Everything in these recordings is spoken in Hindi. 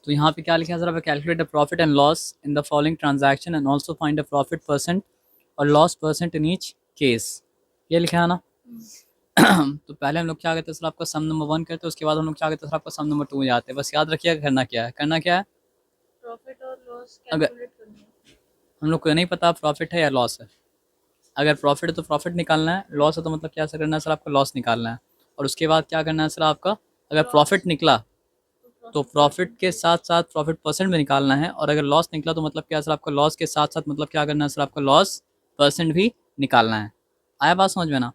तो यहाँ पे क्या लिखा है sir, calculate the profit and loss in the following transaction and also find the profit percent और loss percent in each case, ये लिखा है ना। तो पहले हम लोग क्या करते हैं सर, आपका सम नंबर 1 करते हैं, उसके बाद हम लोग क्या करते हैं सर, आपका सम नंबर 2 में जाते हैं। बस याद रखिएगा करना क्या है, करना क्या है। प्रॉफिट और लॉस अगर कैलकुलेट करना है। हम लोग को नहीं पता प्रॉफिट है या लॉस है, अगर प्रॉफिट है तो प्रॉफिट निकालना है, लॉस है तो मतलब क्या करना है सर, आपको लॉस निकालना है। और उसके बाद क्या करना है सर आपका, अगर प्रॉफिट निकला तो प्रॉफिट के साथ साथ प्रॉफिट परसेंट भी निकालना है, और अगर लॉस निकला तो मतलब क्या सर, आपको लॉस के साथ साथ मतलब क्या करना है सर, आपको लॉस परसेंट भी निकालना है। आया बात समझ में ना।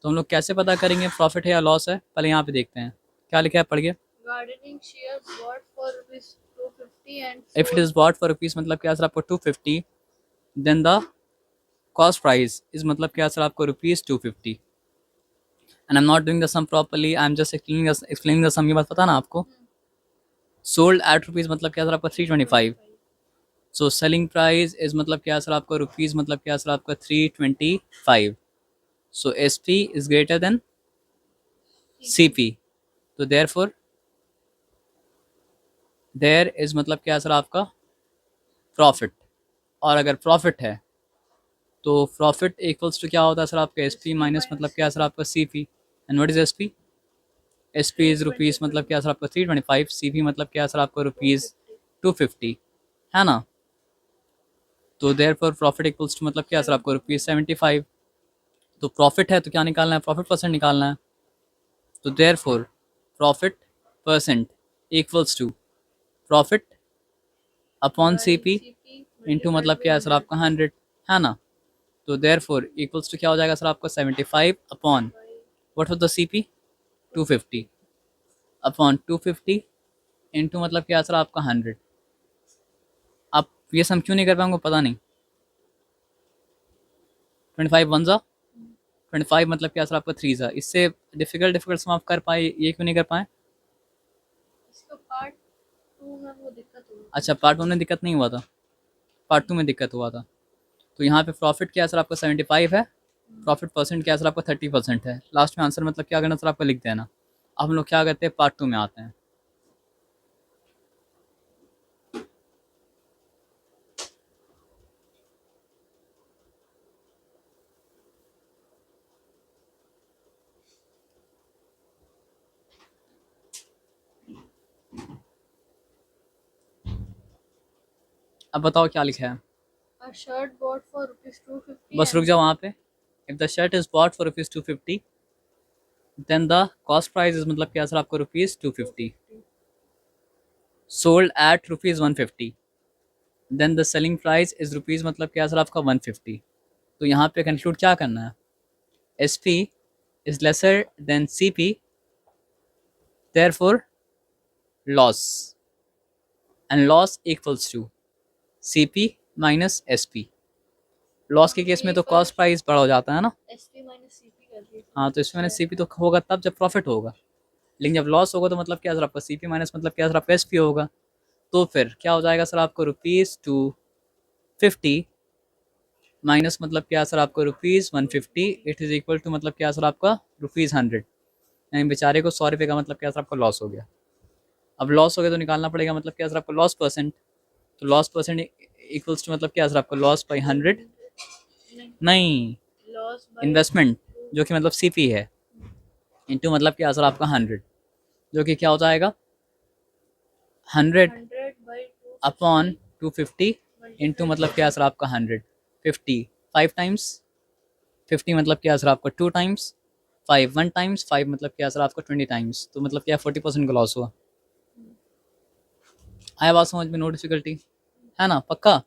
तो हम लोग कैसे पता करेंगे प्रॉफिट है या लॉस है, पहले यहाँ पे देखते हैं क्या लिखा है, पढ़िए। Gardening share bought for ₹250 and if it is bought for rupees मतलब क्या सर, आपको 250, then the cost price is मतलब क्या सर, आपको ₹250। And I am not doing the sum properly, I am just explaining the sum, ये बात पता ना आपको। सोल्ड एट रुपीज़ मतलब क्या सर, आपका 325। सो सेलिंग प्राइस इज मतलब क्या सर, आपका रुपीज़ मतलब क्या सर, आपका 325। So S P is greater than C P, तो देयर इज मतलब क्या सर, आपका प्रॉफिट। और अगर प्रॉफिट है तो प्रॉफिट इक्वल्स टू क्या होता है सर, आपका एस पी माइनस मतलब क्या सर, आपका C P. And what is S P, S P is rupees मतलब क्या सर, आपका 325, सी पी मतलब क्या सर, आपका रुपीज़ 250, है ना। तो therefore profit equals to मतलब क्या सर, आपको ₹75। तो प्रॉफिट है तो क्या निकालना है, प्रॉफिट परसेंट निकालना है। तो therefore profit percent equals to profit upon C P into मतलब क्या है सर, आपका 100, है ना। तो देयर फोर इक्वल्स टू क्या हो जाएगा सर, आपका 75 upon what of the C P 250 upon 250 into मतलब क्या है सर, आपका 100। आप ये सम क्यों नहीं कर पाएंगे पता नहीं। 25 वन ज़ा 25 मतलब क्या सर, आपका 3 ज़ा। इससे डिफिकल्ट सम आप कर पाए, ये क्यों नहीं कर पाए। इसका पार्ट 2 में वो दिक्कत हुई। अच्छा पार्ट 1 में दिक्कत नहीं हुआ था, पार्ट 2 में दिक्कत हुआ था। तो यहाँ पे प्रॉफिट क्या सर, आपका 75 है, प्रॉफिट परसेंट क्या सर, आपका 30% है। लास्ट में आंसर मतलब क्या करना सर, आपका लिख देना। अब हम लोग क्या करते हैं, पार्ट 2 में आते हैं। अब बताओ क्या लिखा है। A shirt bought for ₹250 बस रुक and जाओ वहाँ पे। If the shirt is bought for ₹250 then the cost price is मतलब क्या सर, आपको ₹250। 250 sold at ₹150 then the selling price is rupees मतलब क्या सर, आपका 150। तो यहाँ पे कंक्लूड क्या करना है, S P is lesser than C P, therefore loss and loss equals to C P minus S P. Loss के केस में तो कॉस्ट प्राइस बड़ा हो जाता है ना। SP माइनस CP कर दिया। हाँ तो इसमें मैंने सी पी तो होगा तब जब प्रॉफिट होगा, लेकिन जब लॉस होगा तो मतलब क्या सर, आपका सी पी माइनस मतलब क्या सर, आपका एस पी होगा। तो फिर क्या हो जाएगा सर, आपको ₹250 माइनस मतलब क्या सर, आपको ₹150 इट इज इक्वल टू मतलब क्या सर, आपका ₹100। यानी बेचारे को 100 रुपये का मतलब क्या सर, आपका लॉस हो गया। अब लॉस हो गया तो निकालना पड़ेगा मतलब क्या सर, आपको लॉस परसेंट। तो लॉस परसेंट इक्वल्स टू मतलब क्या सर, आपका लॉस बाई 100, नहीं लॉस बाय इन्वेस्टमेंट जो कि मतलब सी पी है, इंटू मतलब क्या सर, आपका 100, जो कि क्या हो जाएगा 100 100 बाय अपॉन 250 250 इंटू मतलब क्या सर, आपका 100। 50 5 टाइम्स, 50 मतलब क्या सर, आपका 2 टाइम्स, 5 1 टाइम्स, 5 मतलब क्या सर, आपका 20 टाइम्स। तो मतलब क्या 40% का लॉस हुआ। आया बात समझ में, नो डिफिकल्टी, है ना पक्का।